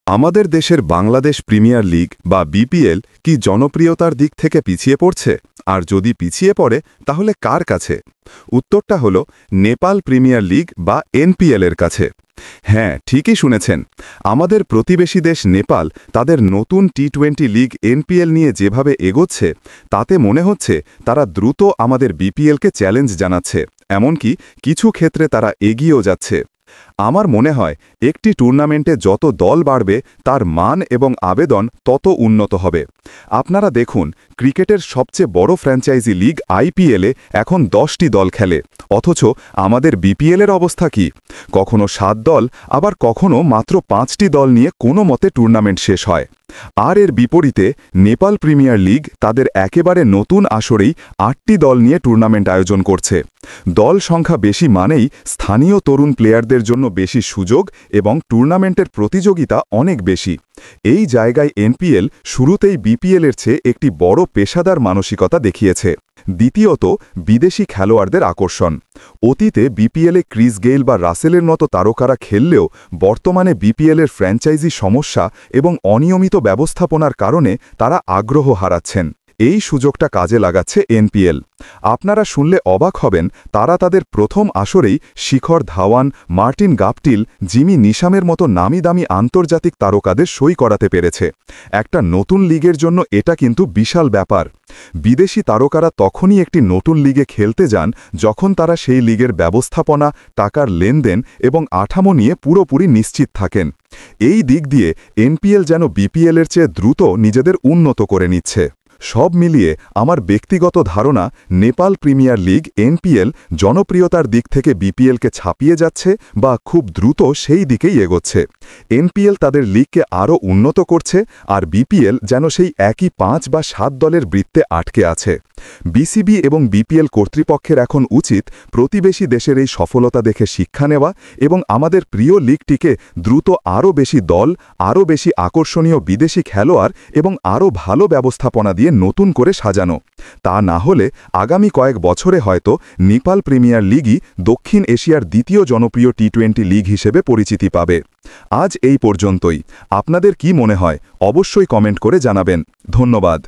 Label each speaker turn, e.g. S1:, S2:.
S1: আমাদের দেশের Bangladesh premier league বা বিপিএল কি জনপ্রিয়তার দিক থেকে পিছিয়ে পড়ছে? আর যদি পিছিয়ে পড়ে তাহলে কার কাছে? উত্তরটা হলো নেপাল প্রিমিয়ার লিগ বা এনপিএল এর কাছে। হ্যাঁ, ঠিকই শুনেছেন। আমাদের প্রতিবেশী দেশ নেপাল তাদের নতুন টি-20 লিগ এনপিএল নিয়ে যেভাবে এগোচ্ছে তাতে মনে হচ্ছে তারা দ্রুত আমাদের বিপিএলকে চ্যালেঞ্জ জানাচ্ছে, এমনকি কিছু ক্ষেত্রে তারা এগিয়েও যাচ্ছে। আমার মনে হয় একটি টুর্নামেন্টে যত দল বাড়বে তার মান এবং আবেদন তত উন্নত হবে। আপনারা দেখুন, ক্রিকেটের সবচেয়ে বড় ফ্র্যাঞ্চাইজি লিগ আইপিএলে এখন 10টি দল খেলে, অথচ আমাদের বিপিএলের অবস্থা কি? কখনো 7 দল, আবার কখনো মাত্র 5টি দল নিয়ে কোনো মতে টুর্নামেন্ট শেষ হয়। আর এর বিপরীতে নেপাল প্রিমিয়ার লিগ তাদের একেবারে নতুন আসরেই 8টি দল নিয়ে টুর্নামেন্ট আয়োজন করছে। দল সংখ্যা বেশি মানেই স্থানীয় তরুণ প্লেয়ারদের জন্য বেশি সুযোগ এবং টুর্নামেন্টের প্রতিযোগিতা অনেক বেশি। এই জায়গায় এনপিএল শুরুতেই বিপিএলের চেয়ে একটি বড় পেশাদার মানসিকতা দেখিয়েছে। দ্বিতীয়ত, বিদেশি খেলোয়াড়দের আকর্ষণ। অতীতে বিপিএলে ক্রিস গেইল বা রাসেলের মতো তারকারা খেললেও বর্তমানে বিপিএলের ফ্র্যাঞ্চাইজি সমস্যা এবং অনিয়মিত ব্যবস্থাপনার কারণে তারা আগ্রহ হারাচ্ছেন। এই সুযোগটা কাজে লাগাচ্ছে এনপিএল। আপনারা শুনলে অবাক হবেন, তারা তাদের প্রথম আসরেই Shikhar Dhawan, Martin Guptill, Jimmy নিশামের মতো নামি দামি আন্তর্জাতিক তারকাদের সই করাতে পেরেছে। একটা নতুন লিগের জন্য এটা কিন্তু বিশাল ব্যাপার। বিদেশি তারকারা তখনই একটি নতুন লিগে খেলতে যান যখন তারা সেই লিগের ব্যবস্থাপনা, টাকার লেনদেন এবং আঠামো নিয়ে পুরোপুরি নিশ্চিত থাকেন। এই দিক দিয়ে এনপিএল যেন বিপিএলের চেয়ে দ্রুত নিজেদের উন্নত করে নিচ্ছে। সব মিলিয়ে আমার ব্যক্তিগত ধারণা, নেপাল প্রিমিয়ার লিগ এনপিএল জনপ্রিয়তার দিক থেকে বিপিএলকে ছাপিয়ে যাচ্ছে বা খুব দ্রুত সেই দিকেই এগোচ্ছে। এনপিএল তাদের লিগকে আরও উন্নত করছে, আর বিপিএল যেন সেই একই 5 বা 7 দলের বৃত্তে আটকে আছে। বিসিবি এবং বিপিএল কর্তৃপক্ষের এখন উচিত প্রতিবেশী দেশের এই সফলতা দেখে শিক্ষা নেওয়া এবং আমাদের প্রিয় লিগটিকে দ্রুত আরও বেশি দল, আরও বেশি আকর্ষণীয় বিদেশি খেলোয়াড় এবং আরও ভালো ব্যবস্থাপনা দিয়ে নতুন করে সাজানো। তা না হলে আগামী কয়েক বছরে হয়তো নেপাল প্রিমিয়ার লিগই দক্ষিণ এশিয়ার দ্বিতীয় জনপ্রিয় টি-20 লিগ হিসেবে পরিচিতি পাবে। আজ এই পর্যন্তই। আপনাদের কি মনে হয় অবশ্যই কমেন্ট করে জানাবেন। ধন্যবাদ।